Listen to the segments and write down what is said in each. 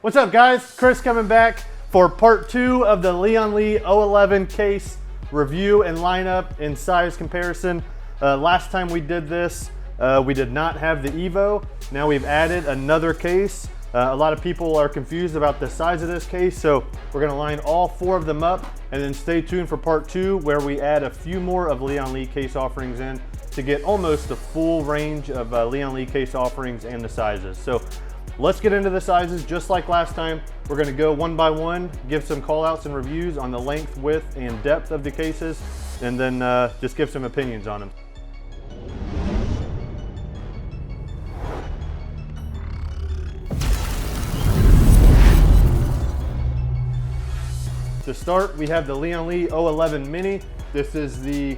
What's up guys? Chris coming back for part 2 of the Lian Li O11 case review and lineup and size comparison. Last time we did this, we did not have the Evo. Now we've added another case. A lot of people are confused about the size of this case, so we're gonna line all 4 of them up and then stay tuned for part 2 where we add a few more of Lian Li case offerings in to get almost the full range of Lian Li case offerings and the sizes. So let's get into the sizes just like last time. We're gonna go one by one, give some call outs and reviews on the length, width, and depth of the cases, and then just give some opinions on them. To start, we have the Lian Li O11 Mini. This is the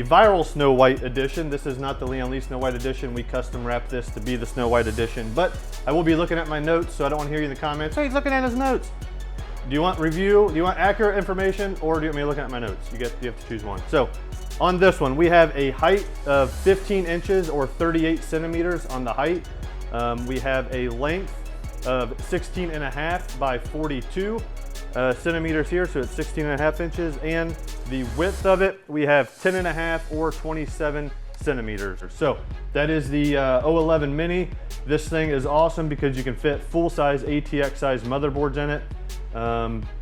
viral Snow White edition. This is not the Lian Li Snow White edition. We custom wrapped this to be the Snow White edition, but I will be looking at my notes, so I don't want to hear you in the comments. Hey, he's looking at his notes. Do you want review? Do you want accurate information, or do you want me looking at my notes? You have to choose one. So on this one, we have a height of 15 inches or 38 centimeters on the height. We have a length of 16.5 by 42 centimeters here, so it's 16.5 inches, and the width of it, we have 10.5 or 27 centimeters. So that is the O11 Mini. This thing is awesome because you can fit full-size ATX size motherboards in it.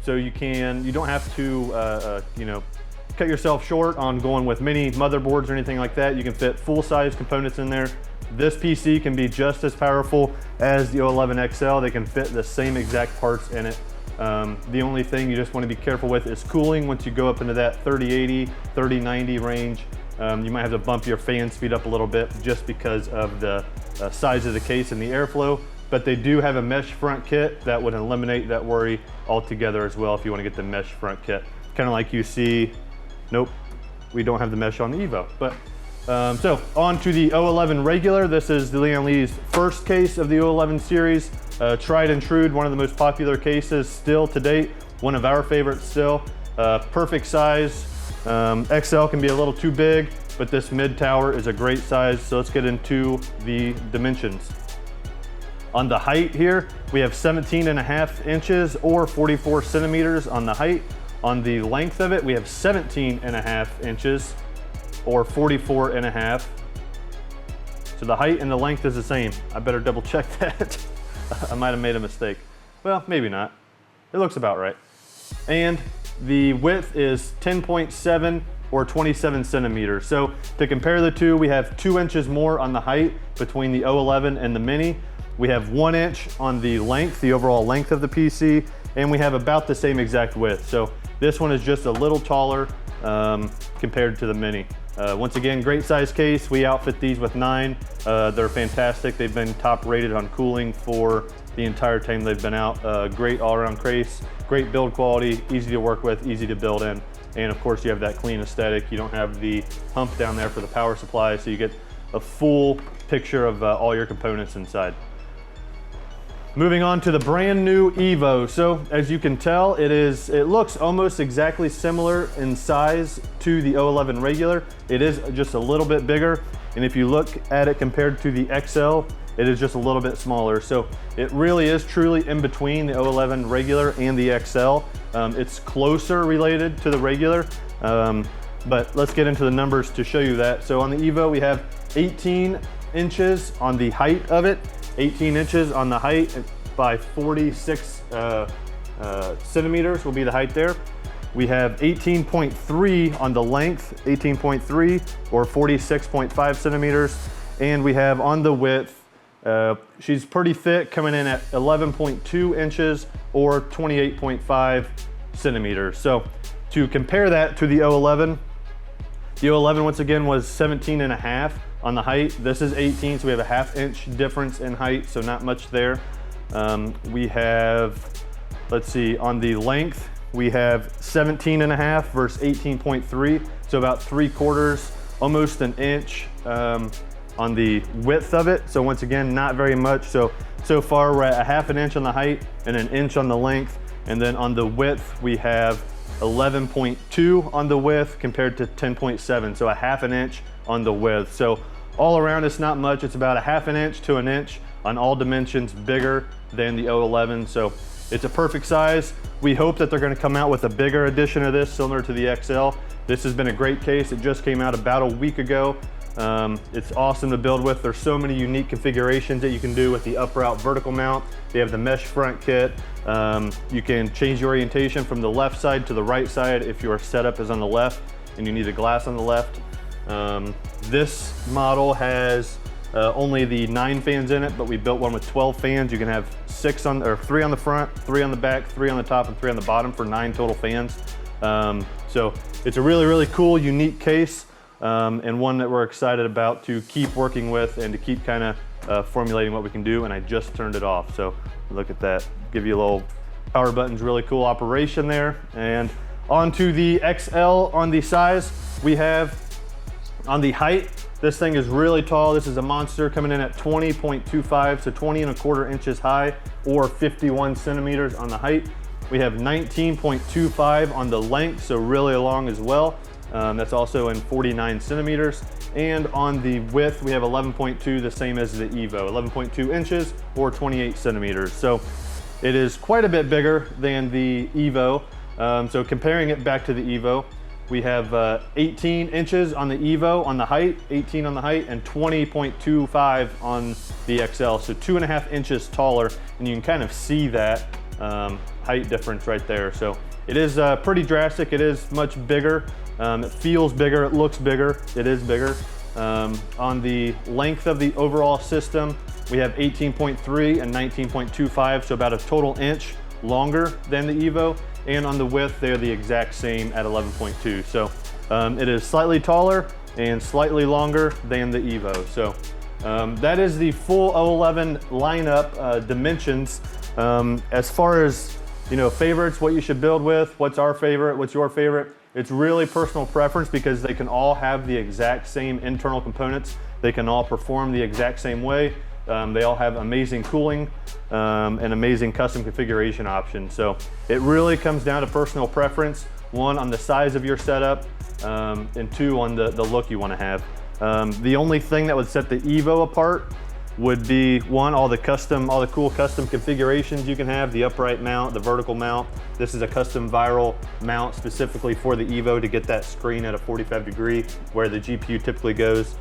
So you don't have to cut yourself short on going with mini motherboards or anything like that. You can fit full-size components in there. This PC can be just as powerful as the O11 XL. They can fit the same exact parts in it. The only thing you just want to be careful with is cooling. Once you go up into that 3080, 3090 range, you might have to bump your fan speed up a little bit just because of the size of the case and the airflow. But they do have a mesh front kit that would eliminate that worry altogether as well if you want to get the mesh front kit. Kind of like you see, nope, we don't have the mesh on the Evo. But so on to the O11 regular. This is the Lian Li's first case of the O11 series. Tried and true, one of the most popular cases still to date. One of our favorites still. Perfect size. XL can be a little too big, but this mid tower is a great size. So let's get into the dimensions. On the height here, we have 17.5 inches or 44 centimeters on the height. On the length of it, we have 17.5 inches or 44.5. So the height and the length is the same. I better double check that. I might have made a mistake. Well, maybe not. It looks about right. And the width is 10.7 or 27 centimeters. So to compare the two, we have 2 inches more on the height between the O11 and the Mini. We have 1 inch on the length, the overall length of the PC, and we have about the same exact width. So this one is just a little taller compared to the Mini. Once again, great size case. We outfit these with 9. They're fantastic. They've been top rated on cooling for the entire time they've been out. Great all around case, great build quality, easy to work with, easy to build in. And of course you have that clean aesthetic. You don't have the hump down there for the power supply, so you get a full picture of all your components inside. Moving on to the brand new Evo. So as you can tell, it looks almost exactly similar in size to the O11 regular. It is just a little bit bigger. And if you look at it compared to the XL, it is just a little bit smaller. So it really is truly in between the O11 regular and the XL. It's closer related to the regular, but let's get into the numbers to show you that. So on the Evo, we have 18 inches on the height of it. 18 inches on the height by 46 centimeters will be the height there. We have 18.3 on the length, 18.3 or 46.5 centimeters. And we have on the width, she's pretty thick, coming in at 11.2 inches or 28.5 centimeters. So to compare that to the O11 once again was 17.5 on the height. This is 18, so we have a ½ inch difference in height, so not much there. We have, let's see, on the length, we have 17.5 versus 18.3, so about 3/4, almost an inch on the width of it. So once again, not very much. So far we're at a ½ inch on the height and an inch on the length. And then on the width, we have 11.2 on the width compared to 10.7, so a ½ inch on the width. So all around it's not much. It's about a ½ inch to an inch on all dimensions, bigger than the O11. So it's a perfect size. We hope that they're gonna come out with a bigger edition of this, similar to the XL. This has been a great case. It just came out about a week ago. It's awesome to build with. There's so many unique configurations that you can do with the upright vertical mount. They have the mesh front kit. You can change the orientation from the left side to the right side if your setup is on the left and you need a glass on the left. This model has only the 9 fans in it, but we built one with 12 fans. You can have 3 on the front, 3 on the back, 3 on the top, and 3 on the bottom for 9 total fans. So it's a really, really cool, unique case, and one that we're excited about to keep working with and to keep kind of formulating what we can do. And I just turned it off, so look at that. Give you a little power buttons, really cool operation there. And onto the XL on the size, we have on the height, this thing is really tall. This is a monster coming in at 20.25, so 20.25 inches high, or 51 centimeters on the height. We have 19.25 on the length, so really long as well. That's also in 49 centimeters. And on the width, we have 11.2, the same as the Evo, 11.2 inches or 28 centimeters. So it is quite a bit bigger than the Evo. So comparing it back to the Evo, we have 18 inches on the Evo on the height, 18 on the height, and 20.25 on the XL. So 2.5 inches taller, and you can kind of see that height difference right there. So it is pretty drastic. It is much bigger. It feels bigger, it looks bigger, it is bigger. On the length of the overall system, we have 18.3 and 19.25, so about a total inch longer than the Evo. And on the width, they're the exact same at 11.2. So it is slightly taller and slightly longer than the Evo. So that is the full O11 lineup dimensions. As far as favorites, what you should build with, what's our favorite, what's your favorite, it's really personal preference because they can all have the exact same internal components. They can all perform the exact same way. They all have amazing cooling and amazing custom configuration options. So it really comes down to personal preference. 1, on the size of your setup, and 2, on the look you want to have. The only thing that would set the Evo apart would be 1, all the cool custom configurations you can have, the upright mount, the vertical mount. This is a custom viral mount specifically for the Evo to get that screen at a 45 degree where the GPU typically goes.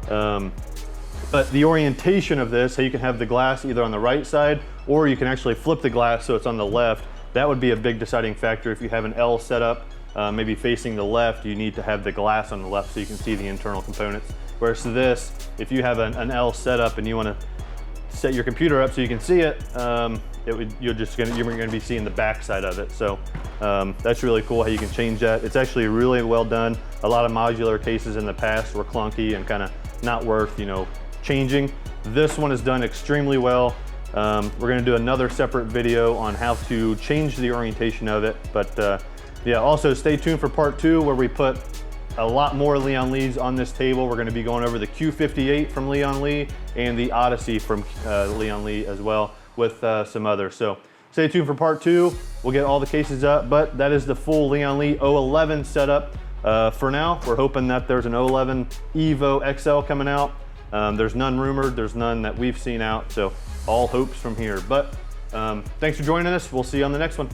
But the orientation of this, how you can have the glass either on the right side, or you can actually flip the glass so it's on the left. That would be a big deciding factor. If you have an L setup, maybe facing the left, you need to have the glass on the left so you can see the internal components. Whereas this, if you have an L setup and you want to set your computer up so you can see it, you're gonna be seeing the back side of it. So that's really cool how you can change that. It's actually really well done. A lot of modular cases in the past were clunky and kind of not worth changing. This one is done extremely well. We're gonna do another separate video on how to change the orientation of it. But yeah, also stay tuned for part 2 where we put a lot more Lian Li's on this table. We're gonna be going over the Q58 from Lian Li and the Odyssey from Lian Li as well, with some others. So stay tuned for part 2. We'll get all the cases up, but that is the full Lian Li O11 setup. For now, we're hoping that there's an O11 Evo XL coming out. There's none rumored, there's none that we've seen out, so all hopes from here. But thanks for joining us. We'll see you on the next one.